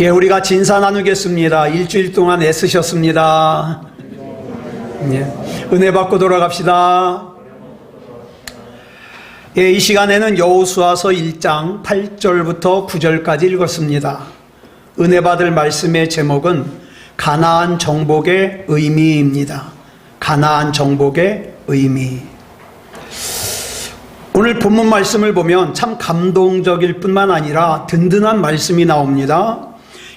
예, 우리가 진사 나누겠습니다. 일주일 동안 애쓰셨습니다. 예, 은혜 받고 돌아갑시다. 예, 이 시간에는 여호수아서 1장 8절부터 9절까지 읽었습니다. 은혜 받을 말씀의 제목은 가나안 정복의 의미입니다. 가나안 정복의 의미. 오늘 본문 말씀을 보면 참 감동적일 뿐만 아니라 든든한 말씀이 나옵니다.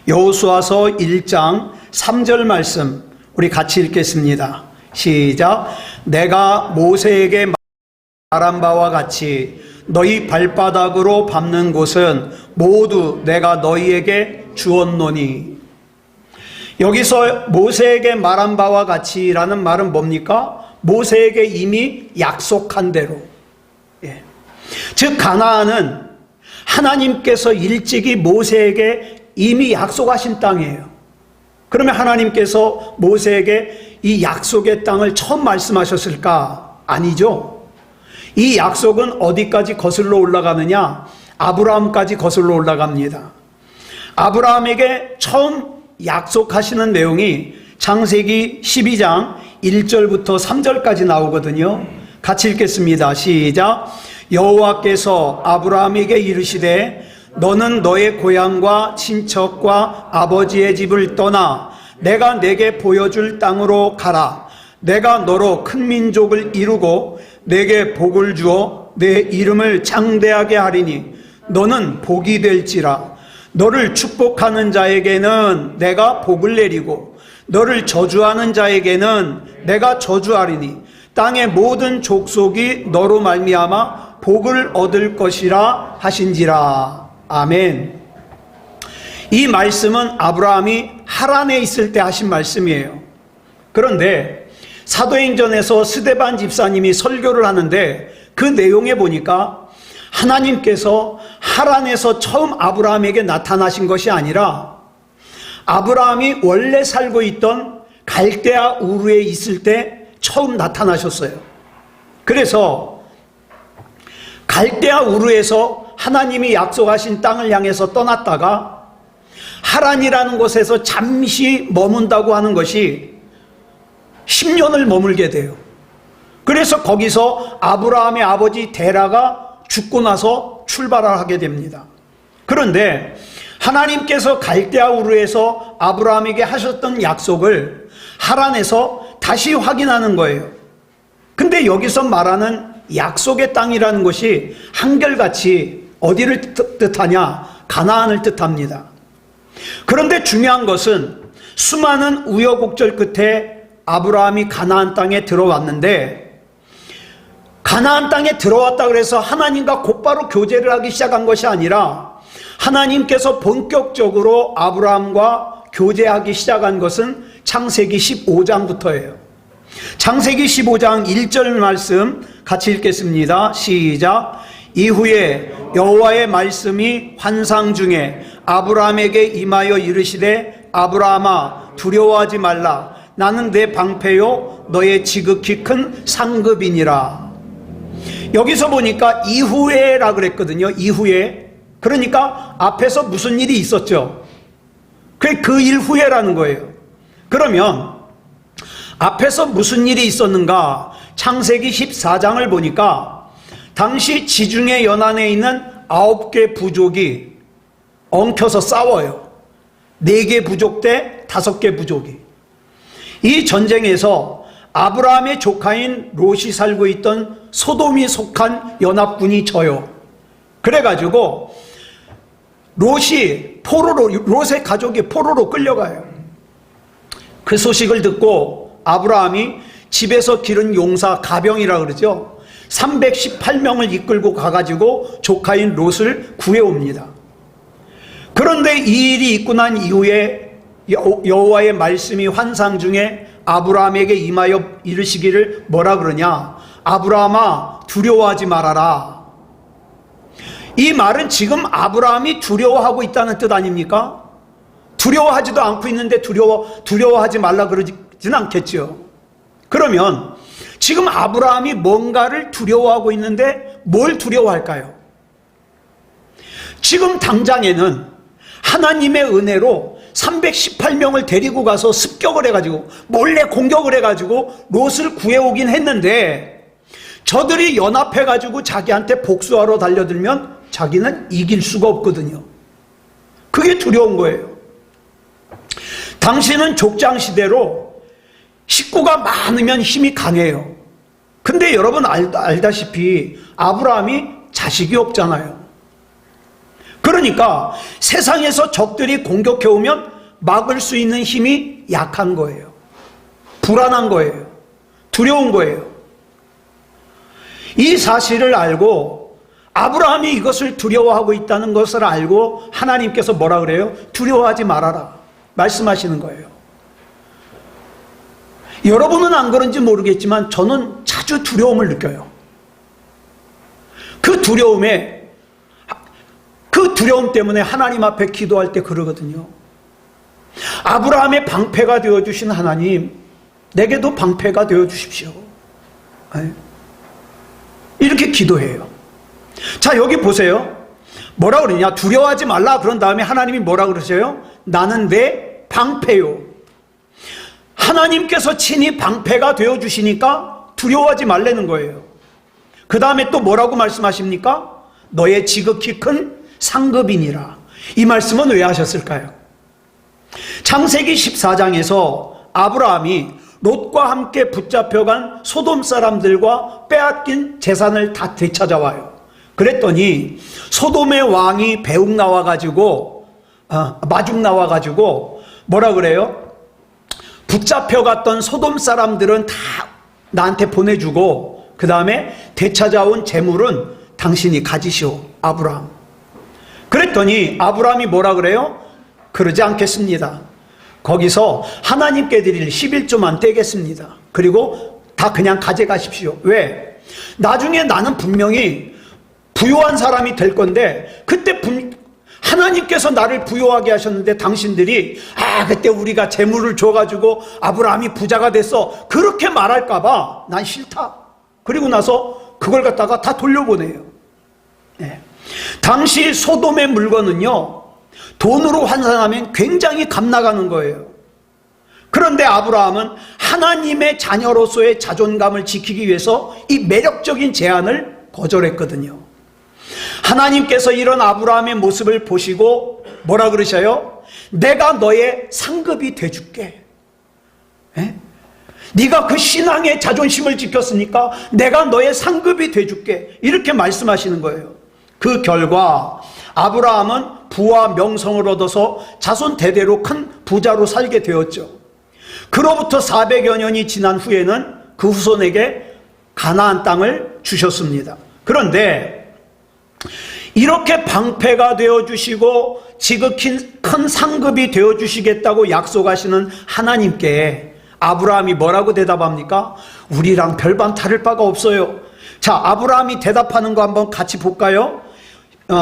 여호수아서 1장 3절 말씀 우리 같이 읽겠습니다. 시작. 내가 모세에게 말한 바와 같이 너희 발바닥으로 밟는 곳은 모두 내가 너희에게 주었노니. 여기서 모세에게 말한 바와 같이라는 말은 뭡니까? 모세에게 이미 약속한 대로. 즉 가나안은 하나님께서 일찍이 모세에게 이미 약속하신 땅이에요. 그러면 하나님께서 모세에게 이 약속의 땅을 처음 말씀하셨을까? 아니죠. 이 약속은 어디까지 거슬러 올라가느냐? 아브라함까지 거슬러 올라갑니다. 아브라함에게 처음 약속하시는 내용이 창세기 12장 1절부터 3절까지 나오거든요. 같이 읽겠습니다. 시작. 여호와께서 아브라함에게 이르시되 너는 너의 고향과 친척과 아버지의 집을 떠나 내가 내게 보여줄 땅으로 가라. 내가 너로 큰 민족을 이루고 내게 복을 주어 내 이름을 장대하게 하리니 너는 복이 될지라. 너를 축복하는 자에게는 내가 복을 내리고 너를 저주하는 자에게는 내가 저주하리니 땅의 모든 족속이 너로 말미암아 복을 얻을 것이라 하신지라. 아멘. 이 말씀은 아브라함이 하란에 있을 때 하신 말씀이에요. 그런데 사도행전에서 스데반 집사님이 설교를 하는데 그 내용에 보니까 하나님께서 하란에서 처음 아브라함에게 나타나신 것이 아니라 아브라함이 원래 살고 있던 갈대아 우르에 있을 때 처음 나타나셨어요. 그래서 갈대아 우르에서 하나님이 약속하신 땅을 향해서 떠났다가 하란이라는 곳에서 잠시 머문다고 하는 것이 10년을 머물게 돼요. 그래서 거기서 아브라함의 아버지 데라가 죽고 나서 출발을 하게 됩니다. 그런데 하나님께서 갈대아 우르에서 아브라함에게 하셨던 약속을 하란에서 다시 확인하는 거예요. 근데 여기서 말하는 약속의 땅이라는 것이 한결같이 어디를 뜻하냐? 가나안을 뜻합니다. 그런데 중요한 것은 수많은 우여곡절 끝에 아브라함이 가나안 땅에 들어왔는데 가나안 땅에 들어왔다 그래서 하나님과 곧바로 교제를 하기 시작한 것이 아니라 하나님께서 본격적으로 아브라함과 교제하기 시작한 것은 창세기 15장부터예요. 창세기 15장 1절 말씀 같이 읽겠습니다. 시작. 이후에 여호와의 말씀이 환상 중에 아브라함에게 임하여 이르시되 아브라함아 두려워하지 말라. 나는 내 방패요 너의 지극히 큰 상급이니라. 여기서 보니까 이후에라 그랬거든요. 이후에. 그러니까 앞에서 무슨 일이 있었죠. 그 일 후에라는 거예요. 그러면 앞에서 무슨 일이 있었는가? 창세기 14장을 보니까 당시 지중해 연안에 있는 9개 부족이 엉켜서 싸워요. 4개 부족 대 5개 부족이. 이 전쟁에서 아브라함의 조카인 롯이 살고 있던 소돔이 속한 연합군이 져요. 그래가지고 롯의 가족이 포로로 끌려가요. 그 소식을 듣고 아브라함이 집에서 기른 용사 가병이라 그러죠. 318명을 이끌고 가가지고 조카인 롯을 구해옵니다. 그런데 이 일이 있고 난 이후에 여호와의 말씀이 환상 중에 아브라함에게 임하여 이르시기를 뭐라 그러냐? 아브라함아 두려워하지 말아라. 이 말은 지금 아브라함이 두려워하고 있다는 뜻 아닙니까? 두려워하지도 않고 있는데 두려워하지 말라 그러진 않겠죠. 그러면 지금 아브라함이 뭔가를 두려워하고 있는데 뭘 두려워할까요? 지금 당장에는 하나님의 은혜로 318명을 데리고 가서 습격을 해가지고 몰래 공격을 해가지고 롯을 구해오긴 했는데 저들이 연합해가지고 자기한테 복수하러 달려들면 자기는 이길 수가 없거든요. 그게 두려운 거예요. 당시는 족장시대로 식구가 많으면 힘이 강해요. 근데 여러분 알다시피 아브라함이 자식이 없잖아요. 그러니까 세상에서 적들이 공격해오면 막을 수 있는 힘이 약한 거예요. 불안한 거예요. 두려운 거예요. 이 사실을 알고 아브라함이 이것을 두려워하고 있다는 것을 알고 하나님께서 뭐라 그래요? 두려워하지 말아라 말씀하시는 거예요. 여러분은 안 그런지 모르겠지만 저는 자주 두려움을 느껴요. 그 두려움 때문에 하나님 앞에 기도할 때 그러거든요. 아브라함의 방패가 되어주신 하나님, 내게도 방패가 되어주십시오. 이렇게 기도해요. 자, 여기 보세요. 뭐라 그러냐? 두려워하지 말라. 그런 다음에 하나님이 뭐라 그러세요? 나는 내 방패요. 하나님께서 친히 방패가 되어주시니까 두려워하지 말라는 거예요. 그 다음에 또 뭐라고 말씀하십니까? 너의 지극히 큰 상급이니라. 이 말씀은 왜 하셨을까요? 창세기 14장에서 아브라함이 롯과 함께 붙잡혀간 소돔 사람들과 빼앗긴 재산을 다 되찾아와요. 그랬더니 소돔의 왕이 배웅 나와가지고 마중 나와가지고 뭐라 그래요? 붙잡혀갔던 소돔 사람들은 다 나한테 보내주고 그 다음에 되찾아온 재물은 당신이 가지시오, 아브라함. 그랬더니 아브라함이 뭐라 그래요? 그러지 않겠습니다. 거기서 하나님께 드릴 11조만 떼겠습니다. 그리고 다 그냥 가져가십시오. 왜? 나중에 나는 분명히 부유한 사람이 될 건데 그때 하나님께서 나를 부유하게 하셨는데 당신들이 그때 우리가 재물을 줘가지고 아브라함이 부자가 됐어 그렇게 말할까봐 난 싫다. 그리고 나서 그걸 갖다가 다 돌려보내요. 네. 당시 소돔의 물건은요 돈으로 환산하면 굉장히 값 나가는 거예요. 그런데 아브라함은 하나님의 자녀로서의 자존감을 지키기 위해서 이 매력적인 제안을 거절했거든요. 하나님께서 이런 아브라함의 모습을 보시고 뭐라 그러셔요? 내가 너의 상급이 돼줄게. 네가 그 신앙의 자존심을 지켰으니까 내가 너의 상급이 돼줄게. 이렇게 말씀하시는 거예요. 그 결과 아브라함은 부와 명성을 얻어서 자손 대대로 큰 부자로 살게 되었죠. 그로부터 400여 년이 지난 후에는 그 후손에게 가나안 땅을 주셨습니다. 그런데 이렇게 방패가 되어주시고 지극히 큰 상급이 되어주시겠다고 약속하시는 하나님께 아브라함이 뭐라고 대답합니까? 우리랑 별반 다를 바가 없어요. 자, 아브라함이 대답하는 거 한번 같이 볼까요?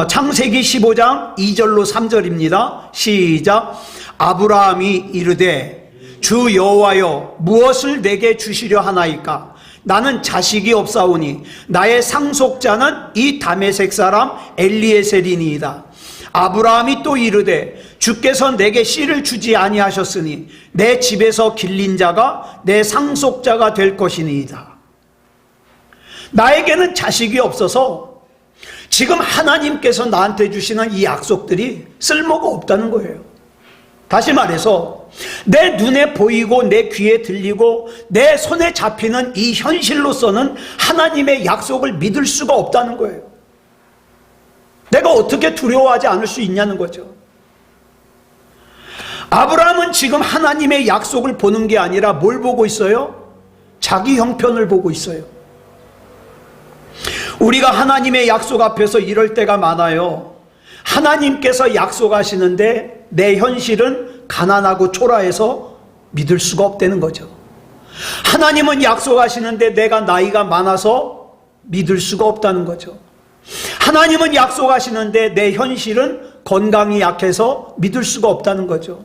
창세기 15장 2절로 3절입니다. 시작. 아브라함이 이르되 주 여호와여 무엇을 내게 주시려 하나이까? 나는 자식이 없사오니 나의 상속자는 이 다메섹 사람 엘리에셀이니이다. 아브라함이 또 이르되 주께서 내게 씨를 주지 아니하셨으니 내 집에서 길린 자가 내 상속자가 될 것이니이다. 나에게는 자식이 없어서 지금 하나님께서 나한테 주시는 이 약속들이 쓸모가 없다는 거예요. 다시 말해서 내 눈에 보이고 내 귀에 들리고 내 손에 잡히는 이 현실로서는 하나님의 약속을 믿을 수가 없다는 거예요. 내가 어떻게 두려워하지 않을 수 있냐는 거죠. 아브라함은 지금 하나님의 약속을 보는 게 아니라 뭘 보고 있어요? 자기 형편을 보고 있어요. 우리가 하나님의 약속 앞에서 이럴 때가 많아요. 하나님께서 약속하시는데 내 현실은 가난하고 초라해서 믿을 수가 없다는 거죠. 하나님은 약속하시는데 내가 나이가 많아서 믿을 수가 없다는 거죠. 하나님은 약속하시는데 내 현실은 건강이 약해서 믿을 수가 없다는 거죠.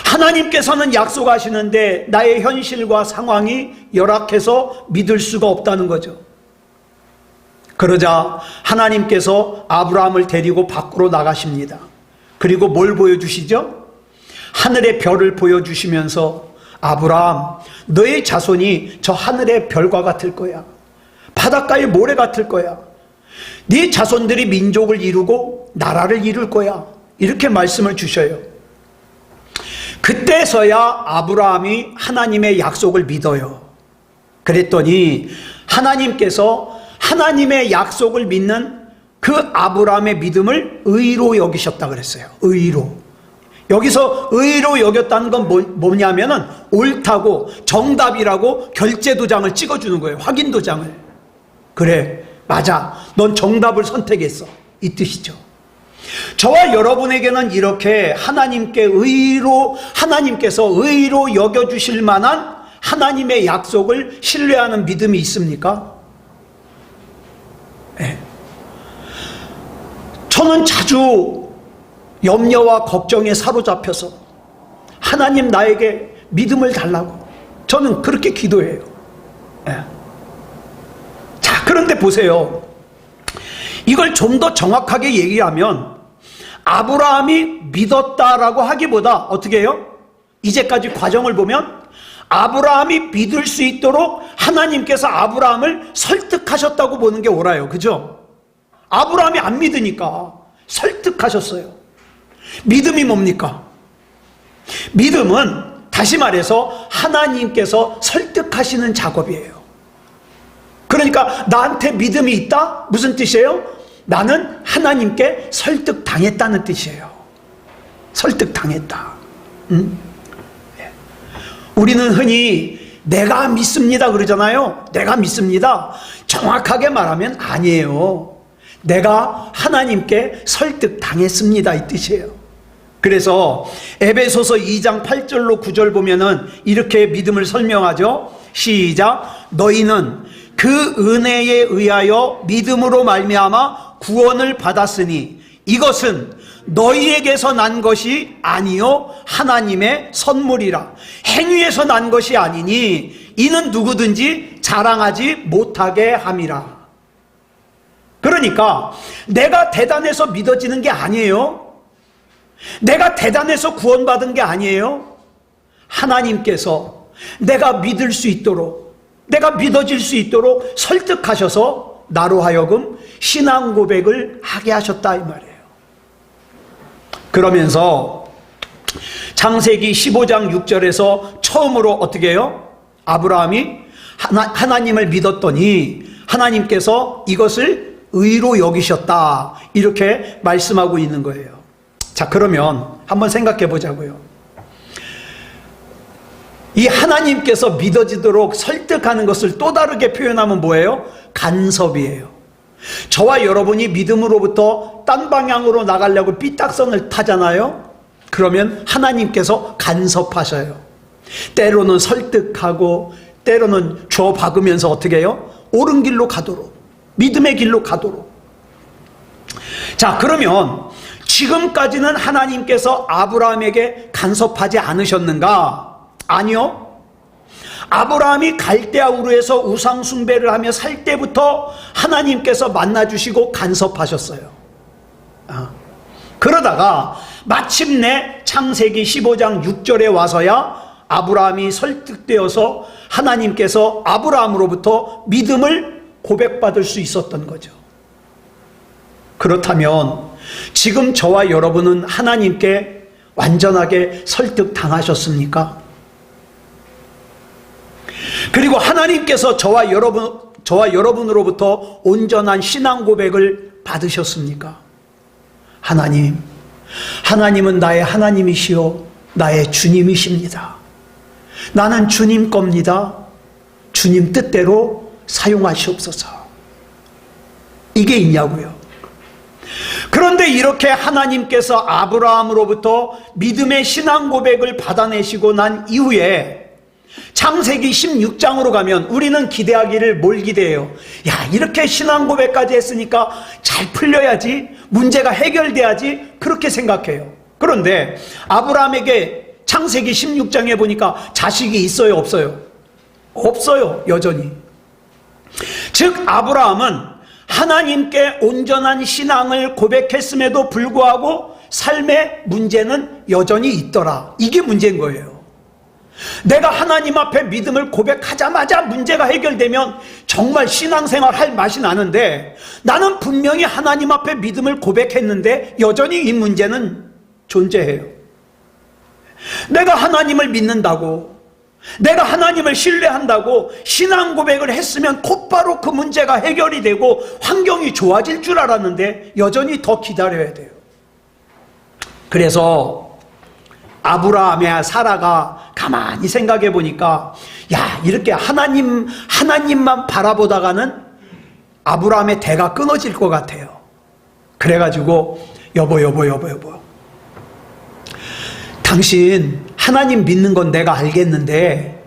하나님께서는 약속하시는데 나의 현실과 상황이 열악해서 믿을 수가 없다는 거죠. 그러자 하나님께서 아브라함을 데리고 밖으로 나가십니다. 그리고 뭘 보여주시죠? 하늘의 별을 보여주시면서 아브라함, 너의 자손이 저 하늘의 별과 같을 거야. 바닷가의 모래 같을 거야. 네 자손들이 민족을 이루고 나라를 이룰 거야. 이렇게 말씀을 주셔요. 그때서야 아브라함이 하나님의 약속을 믿어요. 그랬더니 하나님께서 하나님의 약속을 믿는 그 아브라함의 믿음을 의로 여기셨다 그랬어요. 의로. 여기서 의로 여겼다는 건 뭐냐면은 옳다고 정답이라고 결제도장을 찍어주는 거예요. 확인도장을. 그래, 맞아. 넌 정답을 선택했어. 이 뜻이죠. 저와 여러분에게는 이렇게 하나님께서 의로 여겨주실 만한 하나님의 약속을 신뢰하는 믿음이 있습니까? 네. 저는 자주 염려와 걱정에 사로잡혀서 하나님 나에게 믿음을 달라고 저는 그렇게 기도해요. 네. 자, 그런데 보세요. 이걸 좀 더 정확하게 얘기하면 아브라함이 믿었다라고 하기보다 어떻게 해요? 이제까지 과정을 보면 아브라함이 믿을 수 있도록 하나님께서 아브라함을 설득하셨다고 보는 게 옳아요. 그죠? 아브라함이 안 믿으니까 설득하셨어요. 믿음이 뭡니까? 믿음은 다시 말해서 하나님께서 설득하시는 작업이에요. 그러니까 나한테 믿음이 있다? 무슨 뜻이에요? 나는 하나님께 설득당했다는 뜻이에요. 설득당했다. 우리는 흔히 내가 믿습니다 그러잖아요. 내가 믿습니다. 정확하게 말하면 아니에요. 내가 하나님께 설득당했습니다 이 뜻이에요. 그래서 에베소서 2장 8절로 9절 보면은 이렇게 믿음을 설명하죠. 시작. 너희는 그 은혜에 의하여 믿음으로 말미암아 구원을 받았으니 이것은 너희에게서 난 것이 아니요 하나님의 선물이라. 행위에서 난 것이 아니니 이는 누구든지 자랑하지 못하게 함이라. 그러니까 내가 대단해서 믿어지는 게 아니에요. 내가 대단해서 구원받은 게 아니에요. 하나님께서 내가 믿을 수 있도록, 내가 믿어질 수 있도록 설득하셔서 나로 하여금 신앙 고백을 하게 하셨다 이 말이에요. 그러면서 창세기 15장 6절에서 처음으로 어떻게 해요? 아브라함이 하나님을 믿었더니 하나님께서 이것을 의로 여기셨다 이렇게 말씀하고 있는 거예요. 자, 그러면 한번 생각해 보자고요. 이 하나님께서 믿어지도록 설득하는 것을 또 다르게 표현하면 뭐예요? 간섭이에요. 저와 여러분이 믿음으로부터 딴 방향으로 나가려고 삐딱선을 타잖아요. 그러면 하나님께서 간섭하셔요. 때로는 설득하고 때로는 줘 박으면서 어떻게 해요? 옳은 길로 가도록, 믿음의 길로 가도록. 자, 그러면 지금까지는 하나님께서 아브라함에게 간섭하지 않으셨는가? 아니요. 아브라함이 갈대아 우르에서 우상 숭배를 하며 살 때부터 하나님께서 만나주시고 간섭하셨어요. 그러다가 마침내 창세기 15장 6절에 와서야 아브라함이 설득되어서 하나님께서 아브라함으로부터 믿음을 고백받을 수 있었던 거죠. 그렇다면 지금 저와 여러분은 하나님께 완전하게 설득당하셨습니까? 그리고 하나님께서 저와 여러분으로부터 온전한 신앙 고백을 받으셨습니까? 하나님은 나의 하나님이시요 나의 주님이십니다. 나는 주님 겁니다. 주님 뜻대로 사용하시옵소서. 이게 있냐고요. 그런데 이렇게 하나님께서 아브라함으로부터 믿음의 신앙 고백을 받아내시고 난 이후에 창세기 16장으로 가면 우리는 기대하기를 뭘 기대해요? 야, 이렇게 신앙 고백까지 했으니까 잘 풀려야지, 문제가 해결돼야지, 그렇게 생각해요. 그런데 아브라함에게 창세기 16장에 보니까 자식이 있어요, 없어요? 없어요, 여전히. 즉 아브라함은 하나님께 온전한 신앙을 고백했음에도 불구하고 삶의 문제는 여전히 있더라. 이게 문제인 거예요. 내가 하나님 앞에 믿음을 고백하자마자 문제가 해결되면 정말 신앙생활 할 맛이 나는데, 나는 분명히 하나님 앞에 믿음을 고백했는데 여전히 이 문제는 존재해요. 내가 하나님을 믿는다고, 내가 하나님을 신뢰한다고 신앙 고백을 했으면 곧바로 그 문제가 해결이 되고 환경이 좋아질 줄 알았는데 여전히 더 기다려야 돼요. 그래서 아브라함의 사라가 가만히 생각해 보니까, 야, 이렇게 하나님만 바라보다가는 아브라함의 대가 끊어질 것 같아요. 그래가지고 여보 당신 하나님 믿는 건 내가 알겠는데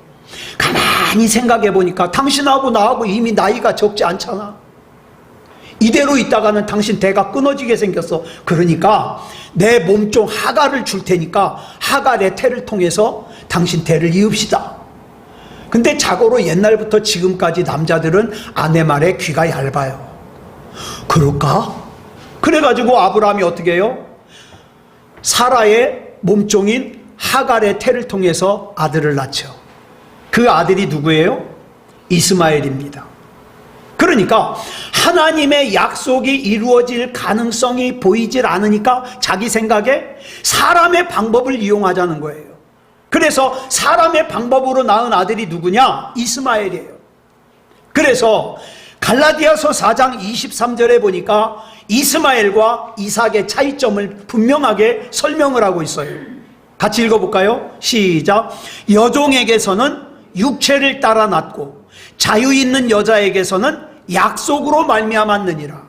가만히 생각해 보니까 당신하고 나하고 이미 나이가 적지 않잖아. 이대로 있다가는 당신 대가 끊어지게 생겼어. 그러니까 내 몸종 하갈을 줄 테니까 하갈의 태를 통해서 당신 대를 이읍시다. 근데 자고로 옛날부터 지금까지 남자들은 아내 말에 귀가 얇아요. 그럴까? 그래가지고 아브라함이 어떻게 해요? 사라의 몸종인 하갈의 태를 통해서 아들을 낳죠. 그 아들이 누구예요? 이스마엘입니다. 그러니까 하나님의 약속이 이루어질 가능성이 보이질 않으니까 자기 생각에 사람의 방법을 이용하자는 거예요. 그래서 사람의 방법으로 낳은 아들이 누구냐? 이스마엘이에요. 그래서 갈라디아서 4장 23절에 보니까 이스마엘과 이삭의 차이점을 분명하게 설명을 하고 있어요. 같이 읽어볼까요? 시작. 여종에게서는 육체를 따라 낳고 자유 있는 여자에게서는 약속으로 말미암았느니라.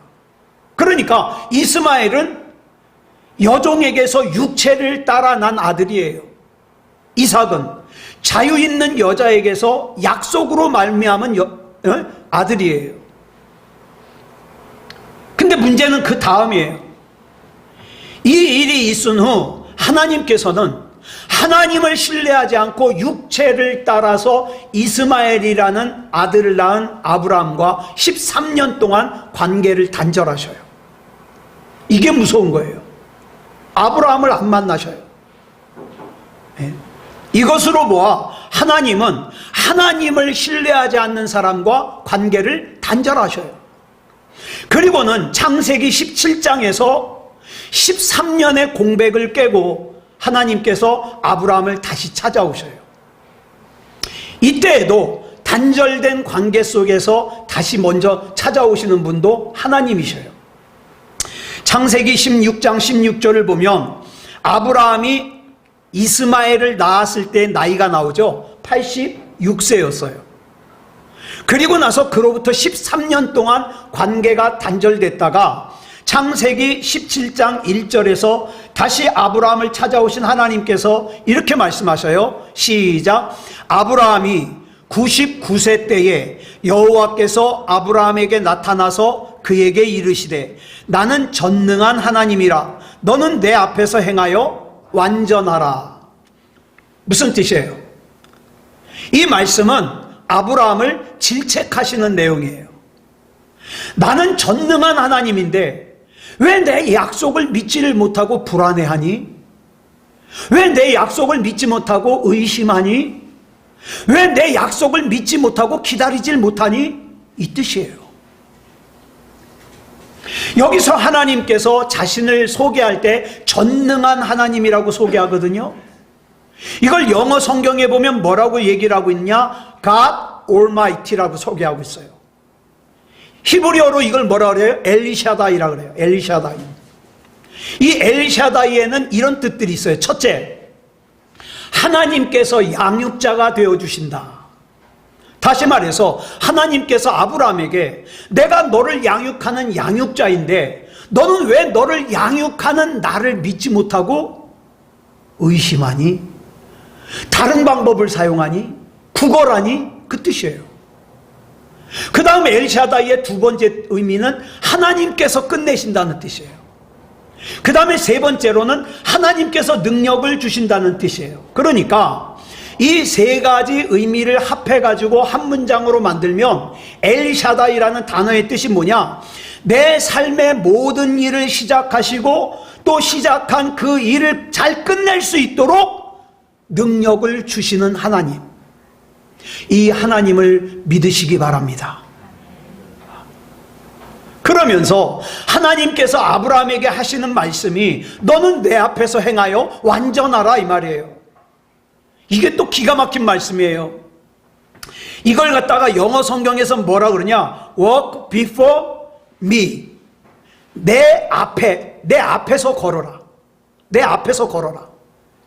그러니까 이스마엘은 여종에게서 육체를 따라 난 아들이에요. 이삭은 자유 있는 여자에게서 약속으로 말미암은 아들이에요. 근데 문제는 그 다음이에요. 이 일이 있은 후 하나님께서는 하나님을 신뢰하지 않고 육체를 따라서 이스마엘이라는 아들을 낳은 아브라함과 13년 동안 관계를 단절하셔요. 이게 무서운 거예요. 아브라함을 안 만나셔요. 네. 이것으로 보아 하나님은 하나님을 신뢰하지 않는 사람과 관계를 단절하셔요. 그리고는 창세기 17장에서 13년의 공백을 깨고 하나님께서 아브라함을 다시 찾아오셔요. 이때에도 단절된 관계 속에서 다시 먼저 찾아오시는 분도 하나님이셔요. 창세기 16장 16절을 보면 아브라함이 이스마엘을 낳았을 때 나이가 나오죠. 86세였어요. 그리고 나서 그로부터 13년 동안 관계가 단절됐다가 창세기 17장 1절에서 다시 아브라함을 찾아오신 하나님께서 이렇게 말씀하셔요. 시작. 아브라함이 99세 때에 여호와께서 아브라함에게 나타나서 그에게 이르시되 나는 전능한 하나님이라 너는 내 앞에서 행하여 완전하라. 무슨 뜻이에요? 이 말씀은 아브라함을 질책하시는 내용이에요. 나는 전능한 하나님인데 왜 내 약속을 믿지를 못하고 불안해하니? 왜 내 약속을 믿지 못하고 의심하니? 왜 내 약속을 믿지 못하고 기다리질 못하니? 이 뜻이에요. 여기서 하나님께서 자신을 소개할 때 전능한 하나님이라고 소개하거든요. 이걸 영어 성경에 보면 뭐라고 얘기를 하고 있냐? God Almighty라고 소개하고 있어요. 히브리어로 이걸 뭐라 그래요? 엘리샤다이라고 그래요. 엘리샤다이. 이 엘리샤다이에는 이런 뜻들이 있어요. 첫째, 하나님께서 양육자가 되어주신다. 다시 말해서 하나님께서 아브라함에게 내가 너를 양육하는 양육자인데 너는 왜 너를 양육하는 나를 믿지 못하고 의심하니? 다른 방법을 사용하니? 구걸하니? 그 뜻이에요. 그 다음에 엘샤다이의 두 번째 의미는 하나님께서 끝내신다는 뜻이에요. 그 다음에 세 번째로는 하나님께서 능력을 주신다는 뜻이에요. 그러니까 이 세 가지 의미를 합해가지고 한 문장으로 만들면 엘샤다이라는 단어의 뜻이 뭐냐? 내 삶의 모든 일을 시작하시고 또 시작한 그 일을 잘 끝낼 수 있도록 능력을 주시는 하나님, 이 하나님을 믿으시기 바랍니다. 그러면서 하나님께서 아브라함에게 하시는 말씀이 너는 내 앞에서 행하여 완전하라, 이 말이에요. 이게 또 기가 막힌 말씀이에요. 이걸 갖다가 영어 성경에서 뭐라 그러냐? Walk before me. 내 앞에서 걸어라. 내 앞에서 걸어라.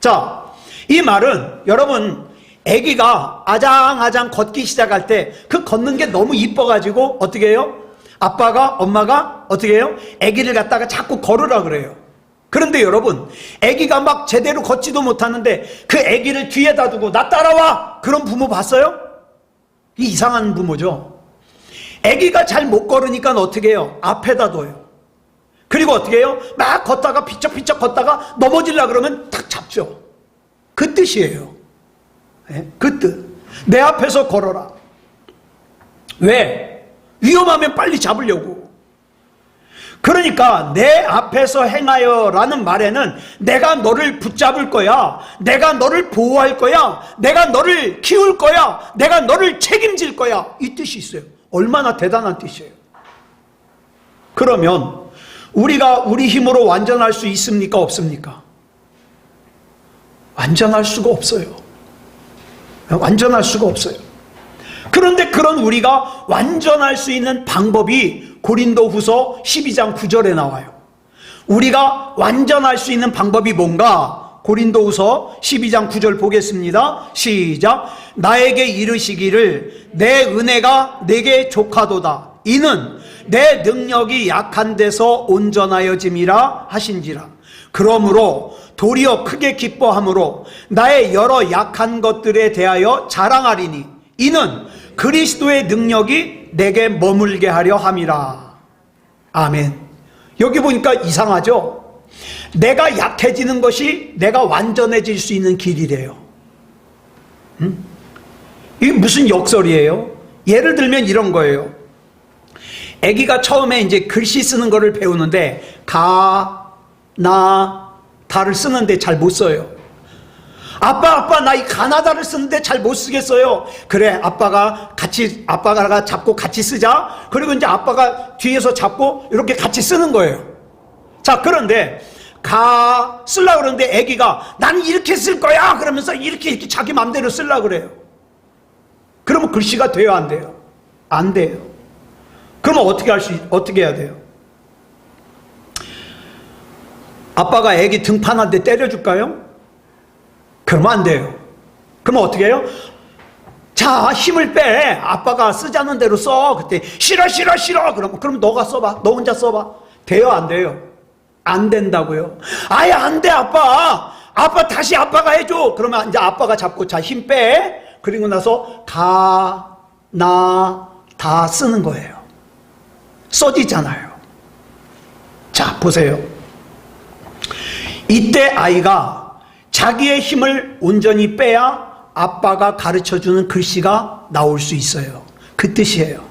자, 이 말은 여러분, 아기가 아장아장 걷기 시작할 때 그 걷는 게 너무 이뻐가지고 어떻게 해요? 엄마가 어떻게 해요? 아기를 갖다가 자꾸 걸으라 그래요. 그런데 여러분, 아기가 막 제대로 걷지도 못하는데 그 아기를 뒤에다 두고 나 따라와! 그런 부모 봤어요? 이상한 부모죠. 아기가 잘 못 걸으니까 어떻게 해요? 앞에다 둬요. 그리고 어떻게 해요? 막 걷다가 피쩍피쩍 걷다가 넘어지려 그러면 탁 잡죠. 그 뜻이에요. 그 뜻. 내 앞에서 걸어라. 왜? 위험하면 빨리 잡으려고. 그러니까 내 앞에서 행하여 라는 말에는 내가 너를 붙잡을 거야, 내가 너를 보호할 거야, 내가 너를 키울 거야, 내가 너를 책임질 거야, 이 뜻이 있어요. 얼마나 대단한 뜻이에요. 그러면 우리가 우리 힘으로 완전할 수 있습니까? 없습니까? 완전할 수가 없어요. 완전할 수가 없어요. 그런데 그런 우리가 완전할 수 있는 방법이 고린도후서 12장 9절에 나와요. 우리가 완전할 수 있는 방법이 뭔가? 고린도후서 12장 9절 보겠습니다. 시작. 나에게 이르시기를 내 은혜가 내게 족하도다. 이는 내 능력이 약한 데서 온전하여짐이라 하신지라. 그러므로 도리어 크게 기뻐함으로 나의 여러 약한 것들에 대하여 자랑하리니 이는 그리스도의 능력이 내게 머물게 하려 함이라. 아멘. 여기 보니까 이상하죠? 내가 약해지는 것이 내가 완전해질 수 있는 길이래요. 이게 무슨 역설이에요? 예를 들면 이런 거예요. 아기가 처음에 이제 글씨 쓰는 거를 배우는데 가, 나, 다를 쓰는데 잘 못 써요. 아빠 나 이 가나다를 쓰는데 잘 못 쓰겠어요. 그래, 아빠가 잡고 같이 쓰자. 그리고 이제 아빠가 뒤에서 잡고 이렇게 같이 쓰는 거예요. 자, 그런데 가 쓰려고 그러는데 아기가 나는 이렇게 쓸 거야 그러면서 이렇게 자기 맘대로 쓰려고 그래요. 그러면 글씨가 돼요, 안 돼요? 안 돼요. 그러면 어떻게 해야 돼요? 아빠가 아기 등판한데 때려줄까요? 그러면 안 돼요. 그러면 어떻게 해요? 자, 힘을 빼. 아빠가 쓰자는 대로 써. 그때 싫어. 그럼 너가 써봐. 너 혼자 써봐. 돼요, 안 돼요? 안 된다고요. 아예 안 돼, 아빠. 다시 아빠가 해줘. 그러면 이제 아빠가 잡고 자, 힘 빼. 그리고 나서 가, 나, 다 쓰는 거예요. 써지잖아요. 자, 보세요. 이때 아이가 자기의 힘을 온전히 빼야 아빠가 가르쳐주는 글씨가 나올 수 있어요. 그 뜻이에요.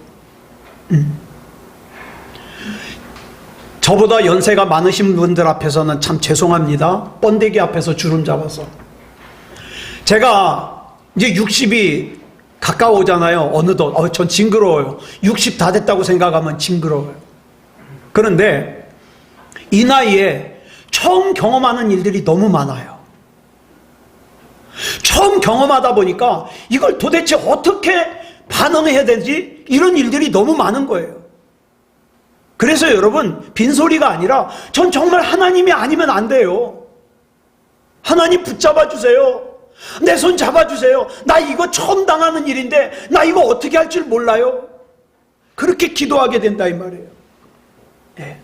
저보다 연세가 많으신 분들 앞에서는 참 죄송합니다. 번데기 앞에서 주름 잡아서. 제가 이제 60이 가까워오잖아요. 어느덧. 전 징그러워요. 60 다 됐다고 생각하면 징그러워요. 그런데 이 나이에 처음 경험하는 일들이 너무 많아요. 처음 경험하다 보니까 이걸 도대체 어떻게 반응해야 되는지 이런 일들이 너무 많은 거예요. 그래서 여러분, 빈소리가 아니라 전 정말 하나님이 아니면 안 돼요. 하나님 붙잡아 주세요. 내 손 잡아주세요. 나 이거 처음 당하는 일인데 나 이거 어떻게 할 줄 몰라요. 그렇게 기도하게 된다 이 말이에요. 네.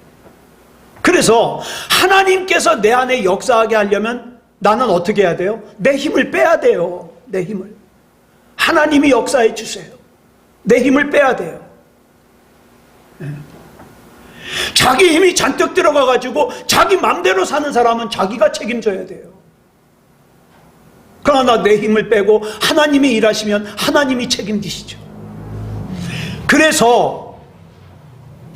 그래서 하나님께서 내 안에 역사하게 하려면 나는 어떻게 해야 돼요? 내 힘을 빼야 돼요. 내 힘을. 하나님이 역사해 주세요. 내 힘을 빼야 돼요. 네. 자기 힘이 잔뜩 들어가가지고 자기 맘대로 사는 사람은 자기가 책임져야 돼요. 그러나 내 힘을 빼고 하나님이 일하시면 하나님이 책임지시죠. 그래서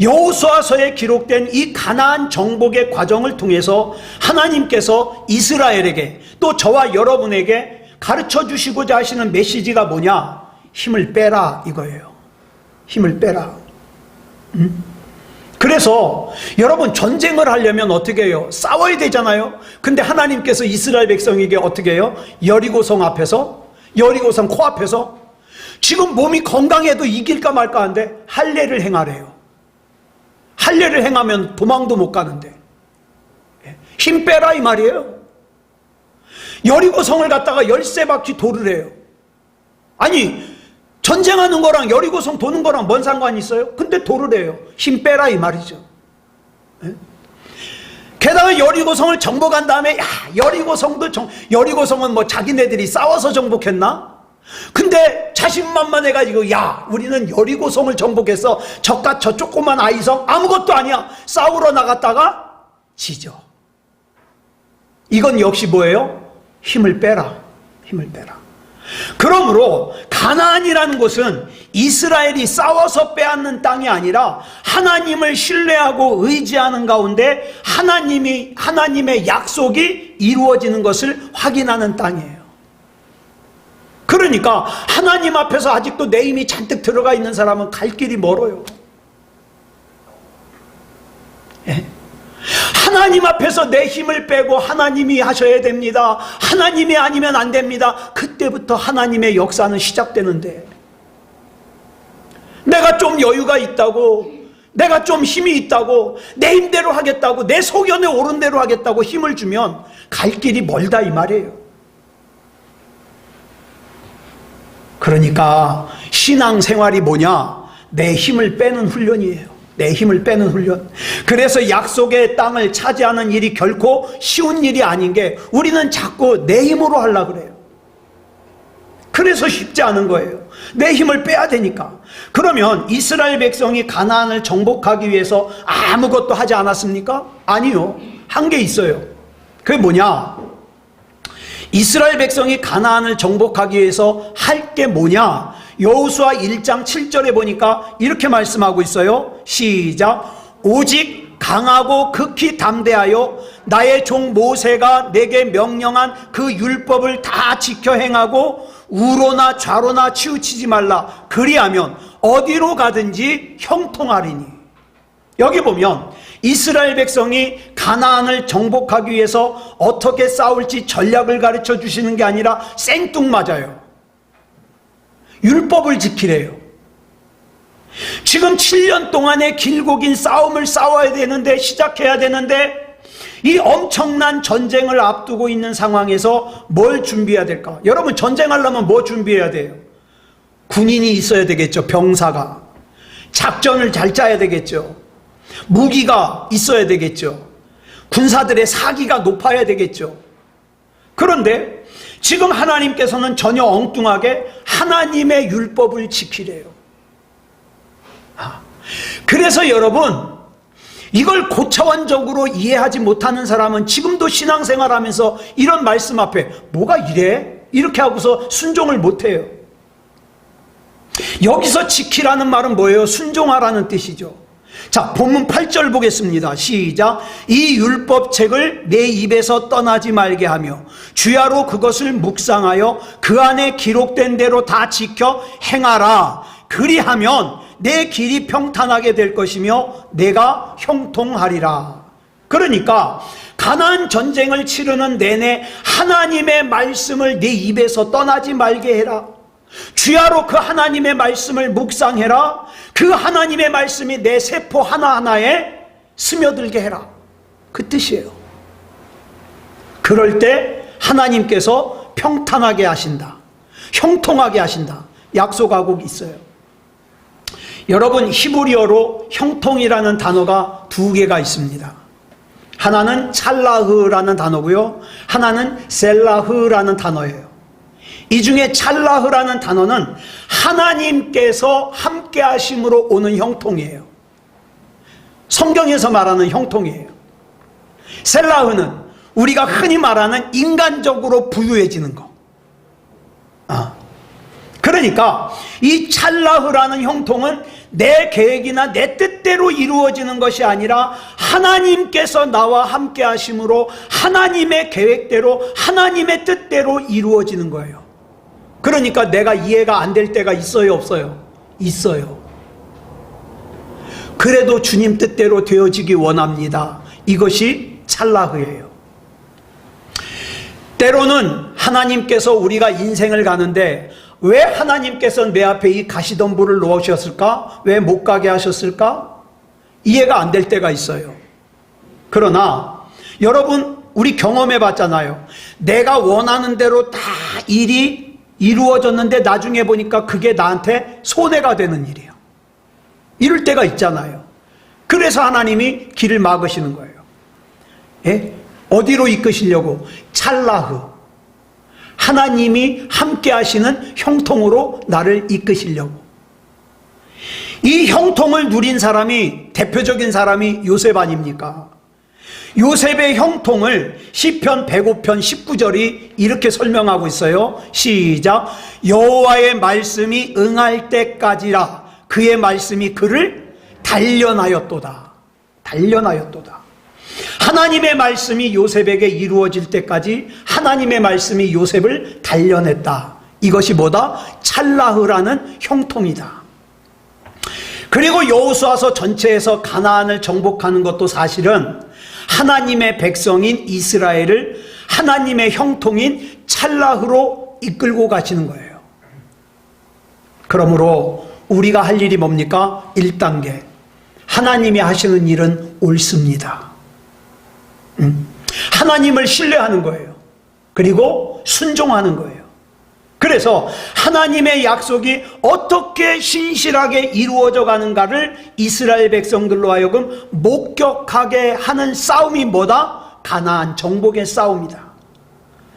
여호수아서에 기록된 이 가나안 정복의 과정을 통해서 하나님께서 이스라엘에게 또 저와 여러분에게 가르쳐 주시고자 하시는 메시지가 뭐냐? 힘을 빼라 이거예요. 힘을 빼라. 그래서 여러분, 전쟁을 하려면 어떻게 해요? 싸워야 되잖아요. 근데 하나님께서 이스라엘 백성에게 어떻게 해요? 여리고성 앞에서, 여리고성 코앞에서 지금 몸이 건강해도 이길까 말까 하는데 할례를 행하래요. 할례를 행하면 도망도 못 가는데 힘 빼라 이 말이에요. 여리고성을 갖다가 13바퀴 도르래요. 아니, 전쟁하는 거랑 여리고성 도는 거랑 뭔 상관이 있어요? 근데 도르래요. 힘 빼라 이 말이죠. 게다가 여리고성을 정복한 다음에 여리고성은 뭐 자기네들이 싸워서 정복했나? 근데 자신만만해가지고 우리는 여리고성을 정복해서 저깟 저 조그만 아이성 아무것도 아니야. 싸우러 나갔다가 지죠. 이건 역시 뭐예요? 힘을 빼라. 힘을 빼라. 그러므로 가나안이라는 곳은 이스라엘이 싸워서 빼앗는 땅이 아니라 하나님을 신뢰하고 의지하는 가운데 하나님의 약속이 이루어지는 것을 확인하는 땅이에요. 그러니까 하나님 앞에서 아직도 내 힘이 잔뜩 들어가 있는 사람은 갈 길이 멀어요. 하나님 앞에서 내 힘을 빼고 하나님이 하셔야 됩니다. 하나님이 아니면 안 됩니다. 그때부터 하나님의 역사는 시작되는데, 내가 좀 여유가 있다고, 내가 좀 힘이 있다고, 내 힘대로 하겠다고, 내 소견에 옳은 대로 하겠다고 힘을 주면 갈 길이 멀다 이 말이에요. 그러니까 신앙생활이 뭐냐? 내 힘을 빼는 훈련이에요. 내 힘을 빼는 훈련. 그래서 약속의 땅을 차지하는 일이 결코 쉬운 일이 아닌 게, 우리는 자꾸 내 힘으로 하려고 그래요. 그래서 쉽지 않은 거예요. 내 힘을 빼야 되니까. 그러면 이스라엘 백성이 가나안을 정복하기 위해서 아무것도 하지 않았습니까? 아니요. 한 게 있어요. 그게 뭐냐? 이스라엘 백성이 가나안을 정복하기 위해서 할 게 뭐냐? 여호수아 1장 7절에 보니까 이렇게 말씀하고 있어요. 시작. 오직 강하고 극히 담대하여 나의 종 모세가 내게 명령한 그 율법을 다 지켜 행하고 우로나 좌로나 치우치지 말라. 그리하면 어디로 가든지 형통하리니. 여기 보면 이스라엘 백성이 가나안을 정복하기 위해서 어떻게 싸울지 전략을 가르쳐 주시는 게 아니라 생뚱맞아요. 율법을 지키래요. 지금 7년 동안의 길고 긴 싸움을 싸워야 되는데, 시작해야 되는데, 이 엄청난 전쟁을 앞두고 있는 상황에서 뭘 준비해야 될까? 여러분, 전쟁하려면 뭐 준비해야 돼요? 군인이 있어야 되겠죠. 병사가. 작전을 잘 짜야 되겠죠. 무기가 있어야 되겠죠. 군사들의 사기가 높아야 되겠죠. 그런데 지금 하나님께서는 전혀 엉뚱하게 하나님의 율법을 지키래요. 그래서 여러분, 이걸 고차원적으로 이해하지 못하는 사람은 지금도 신앙생활하면서 이런 말씀 앞에 뭐가 이래? 이렇게 하고서 순종을 못해요. 여기서 지키라는 말은 뭐예요? 순종하라는 뜻이죠. 자, 본문 8절 보겠습니다. 시작. 이 율법책을 내 입에서 떠나지 말게 하며 주야로 그것을 묵상하여 그 안에 기록된 대로 다 지켜 행하라. 그리하면 내 길이 평탄하게 될 것이며 내가 형통하리라. 그러니까 가나안 전쟁을 치르는 내내 하나님의 말씀을 내 입에서 떠나지 말게 해라. 주야로 그 하나님의 말씀을 묵상해라. 그 하나님의 말씀이 내 세포 하나하나에 스며들게 해라. 그 뜻이에요. 그럴 때 하나님께서 평탄하게 하신다. 형통하게 하신다. 약속하고 있어요. 여러분, 히브리어로 형통이라는 단어가 두 개가 있습니다. 하나는 찰라흐라는 단어고요. 하나는 셀라흐라는 단어예요. 이 중에 찰라흐라는 단어는 하나님께서 함께 하심으로 오는 형통이에요. 성경에서 말하는 형통이에요. 셀라흐는 우리가 흔히 말하는 인간적으로 부유해지는 거. 그러니까 이 찰나흐라는 형통은 내 계획이나 내 뜻대로 이루어지는 것이 아니라 하나님께서 나와 함께 하심으로 하나님의 계획대로 하나님의 뜻대로 이루어지는 거예요. 그러니까 내가 이해가 안 될 때가 있어요, 없어요? 있어요. 그래도 주님 뜻대로 되어지기 원합니다. 이것이 찰나흐예요. 때로는 하나님께서 우리가 인생을 가는데 왜 하나님께서는 내 앞에 이 가시덤불을 놓으셨을까? 왜 못 가게 하셨을까? 이해가 안 될 때가 있어요. 그러나 여러분, 우리 경험해 봤잖아요. 내가 원하는 대로 다 일이 이루어졌는데 나중에 보니까 그게 나한테 손해가 되는 일이에요. 이럴 때가 있잖아요. 그래서 하나님이 길을 막으시는 거예요. 예? 어디로 이끄시려고? 찰나흐. 하나님이 함께 하시는 형통으로 나를 이끄시려고. 이 형통을 누린 사람이, 대표적인 사람이 요셉 아닙니까? 요셉의 형통을 시편 105편 19절이 이렇게 설명하고 있어요. 시작. 여호와의 말씀이 응할 때까지라 그의 말씀이 그를 단련하였도다. 단련하였도다. 하나님의 말씀이 요셉에게 이루어질 때까지 하나님의 말씀이 요셉을 단련했다. 이것이 뭐다? 찰나흐라는 형통이다. 그리고 여호수아서 전체에서 가나안을 정복하는 것도 사실은 하나님의 백성인 이스라엘을 하나님의 형통인 찰나흐로 이끌고 가시는 거예요. 그러므로 우리가 할 일이 뭡니까? 1단계. 하나님이 하시는 일은 옳습니다. 하나님을 신뢰하는 거예요. 그리고 순종하는 거예요. 그래서 하나님의 약속이 어떻게 신실하게 이루어져 가는가를 이스라엘 백성들로 하여금 목격하게 하는 싸움이 뭐다? 가나안 정복의 싸움이다.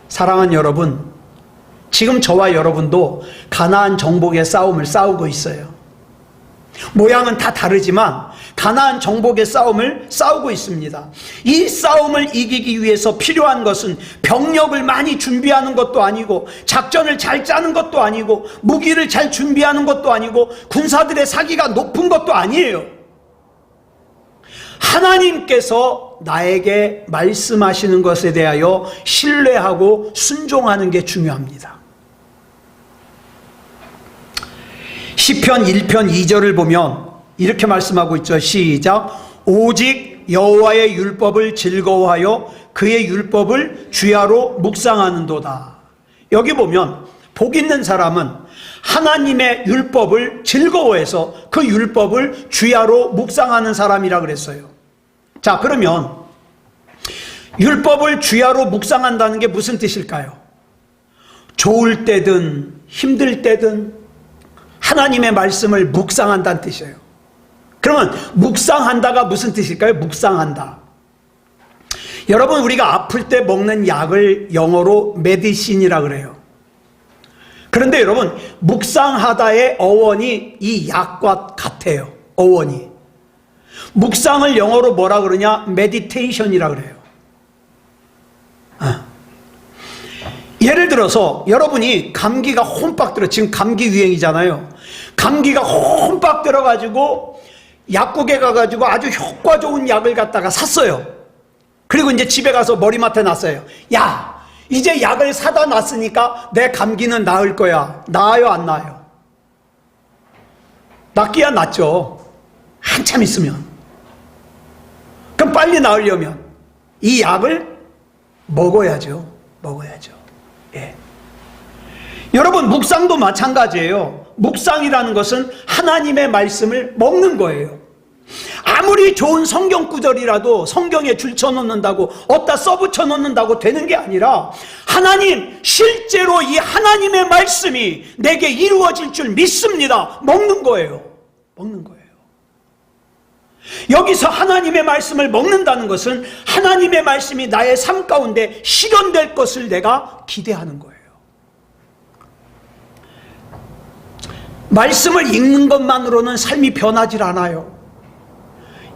사랑하는 여러분, 지금 저와 여러분도 가나안 정복의 싸움을 싸우고 있어요. 모양은 다 다르지만 가나안 정복의 싸움을 싸우고 있습니다. 이 싸움을 이기기 위해서 필요한 것은 병력을 많이 준비하는 것도 아니고 작전을 잘 짜는 것도 아니고 무기를 잘 준비하는 것도 아니고 군사들의 사기가 높은 것도 아니에요. 하나님께서 나에게 말씀하시는 것에 대하여 신뢰하고 순종하는 게 중요합니다. 시편 1편 2절을 보면 이렇게 말씀하고 있죠. 시작. 오직 여호와의 율법을 즐거워하여 그의 율법을 주야로 묵상하는도다. 여기 보면 복 있는 사람은 하나님의 율법을 즐거워해서 그 율법을 주야로 묵상하는 사람이라 그랬어요. 자, 그러면 율법을 주야로 묵상한다는 게 무슨 뜻일까요? 좋을 때든 힘들 때든 하나님의 말씀을 묵상한다는 뜻이에요. 그러면 묵상한다가 무슨 뜻일까요? 묵상한다. 여러분, 우리가 아플 때 먹는 약을 영어로 메디신이라 그래요. 그런데 여러분, 묵상하다의 어원이 이 약과 같아요. 어원이. 묵상을 영어로 뭐라 그러냐? 메디테이션이라 그래요. 예를 들어서 여러분이 감기가 혼빡 들어, 지금 감기 유행이잖아요. 감기가 혼빡 들어가지고 약국에 가가지고 아주 효과 좋은 약을 갖다가 샀어요. 그리고 이제 집에 가서 머리맡에 놨어요. 야, 이제 약을 사다 놨으니까 내 감기는 나을 거야. 나아요, 안 나아요? 낫기야 낫죠. 한참 있으면. 그럼 빨리 나으려면 이 약을 먹어야죠. 먹어야죠. 예. 여러분, 묵상도 마찬가지예요. 묵상이라는 것은 하나님의 말씀을 먹는 거예요. 아무리 좋은 성경 구절이라도 성경에 줄쳐놓는다고 어디다 써붙여놓는다고 되는 게 아니라 하나님, 실제로 이 하나님의 말씀이 내게 이루어질 줄 믿습니다. 먹는 거예요. 먹는 거예요. 여기서 하나님의 말씀을 먹는다는 것은 하나님의 말씀이 나의 삶 가운데 실현될 것을 내가 기대하는 거예요. 말씀을 읽는 것만으로는 삶이 변하질 않아요.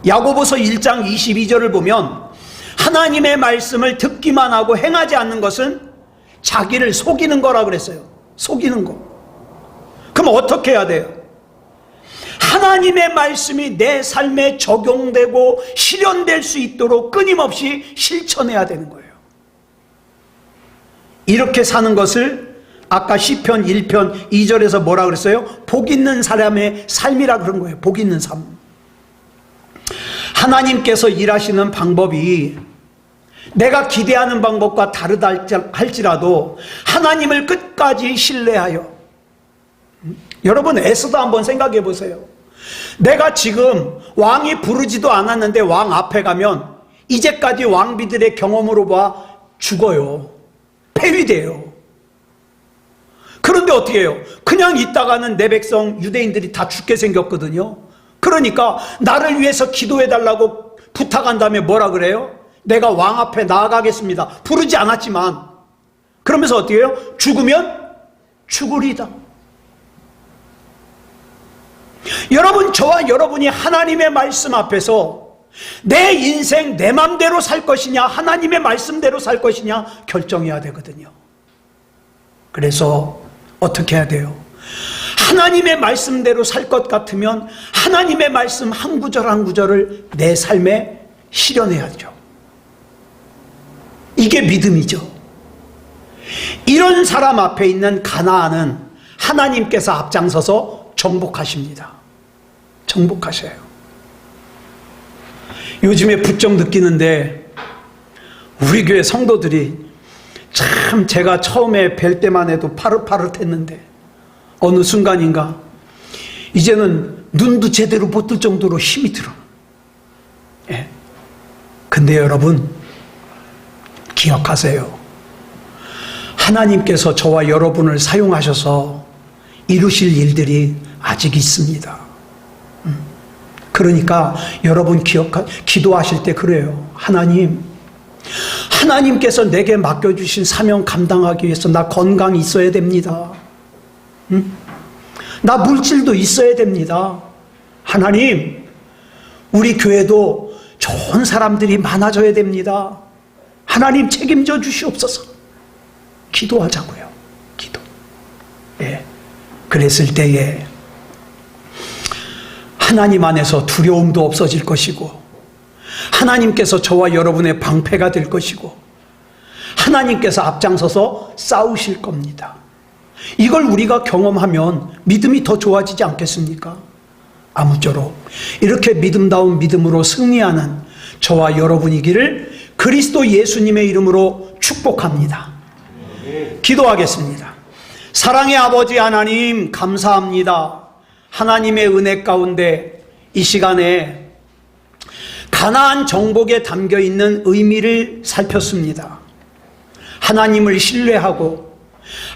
야고보서 1장 22절을 보면 하나님의 말씀을 듣기만 하고 행하지 않는 것은 자기를 속이는 거라 그랬어요. 속이는 거. 그럼 어떻게 해야 돼요? 하나님의 말씀이 내 삶에 적용되고 실현될 수 있도록 끊임없이 실천해야 되는 거예요. 이렇게 사는 것을 아까 시편 1편 2절에서 뭐라 그랬어요? 복 있는 사람의 삶이라 그런 거예요. 복 있는 삶. 하나님께서 일하시는 방법이 내가 기대하는 방법과 다르다 할지라도 하나님을 끝까지 신뢰하여, 여러분 에스더 한번 생각해 보세요. 내가 지금 왕이 부르지도 않았는데 왕 앞에 가면 이제까지 왕비들의 경험으로 봐 죽어요. 폐위돼요. 그런데 어떻게 해요? 그냥 있다가는 내 백성 유대인들이 다 죽게 생겼거든요. 그러니까 나를 위해서 기도해 달라고 부탁한 다음에 뭐라 그래요? 내가 왕 앞에 나아가겠습니다. 부르지 않았지만. 그러면서 어떻게 해요? 죽으면 죽으리다. 여러분, 저와 여러분이 하나님의 말씀 앞에서 내 인생 내 맘대로 살 것이냐 하나님의 말씀대로 살 것이냐 결정해야 되거든요. 그래서 어떻게 해야 돼요? 하나님의 말씀대로 살 것 같으면 하나님의 말씀 한 구절 한 구절을 내 삶에 실현해야죠. 이게 믿음이죠. 이런 사람 앞에 있는 가나안은 하나님께서 앞장서서 정복하십니다. 정복하셔요. 요즘에 부쩍 느끼는데 우리 교회 성도들이 참 제가 처음에 뵐 때만 해도 파릇파릇했는데 어느 순간인가 이제는 눈도 제대로 못 뜰 정도로 힘이 들어. 예. 근데 여러분 기억하세요. 하나님께서 저와 여러분을 사용하셔서 이루실 일들이 아직 있습니다. 그러니까 여러분 기도하실 때 그래요. 하나님께서 내게 맡겨주신 사명 감당하기 위해서 나 건강이 있어야 됩니다. 나 물질도 있어야 됩니다. 하나님, 우리 교회도 좋은 사람들이 많아져야 됩니다. 하나님 책임져 주시옵소서. 기도하자고요. 기도. 예. 그랬을 때에 하나님 안에서 두려움도 없어질 것이고 하나님께서 저와 여러분의 방패가 될 것이고 하나님께서 앞장서서 싸우실 겁니다. 이걸 우리가 경험하면 믿음이 더 좋아지지 않겠습니까? 아무쪼록 이렇게 믿음다운 믿음으로 승리하는 저와 여러분이기를 그리스도 예수님의 이름으로 축복합니다. 기도하겠습니다. 사랑의 아버지 하나님 감사합니다. 하나님의 은혜 가운데 이 시간에 가나안 정복에 담겨있는 의미를 살폈습니다. 하나님을 신뢰하고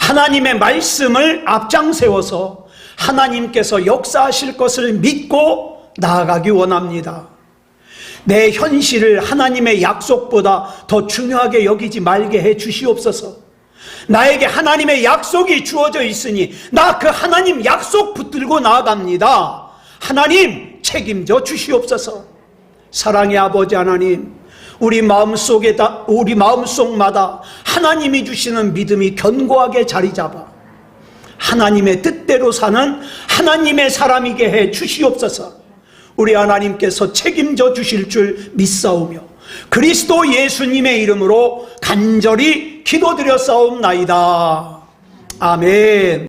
하나님의 말씀을 앞장세워서 하나님께서 역사하실 것을 믿고 나아가기 원합니다. 내 현실을 하나님의 약속보다 더 중요하게 여기지 말게 해 주시옵소서. 나에게 하나님의 약속이 주어져 있으니 나 그 하나님 약속 붙들고 나아갑니다. 하나님 책임져 주시옵소서. 사랑의 아버지 하나님, 우리 마음속마다 하나님이 주시는 믿음이 견고하게 자리 잡아 하나님의 뜻대로 사는 하나님의 사람이게 해 주시옵소서. 우리 하나님께서 책임져 주실 줄 믿사오며 그리스도 예수님의 이름으로 간절히 기도드렸사옵나이다. 아멘.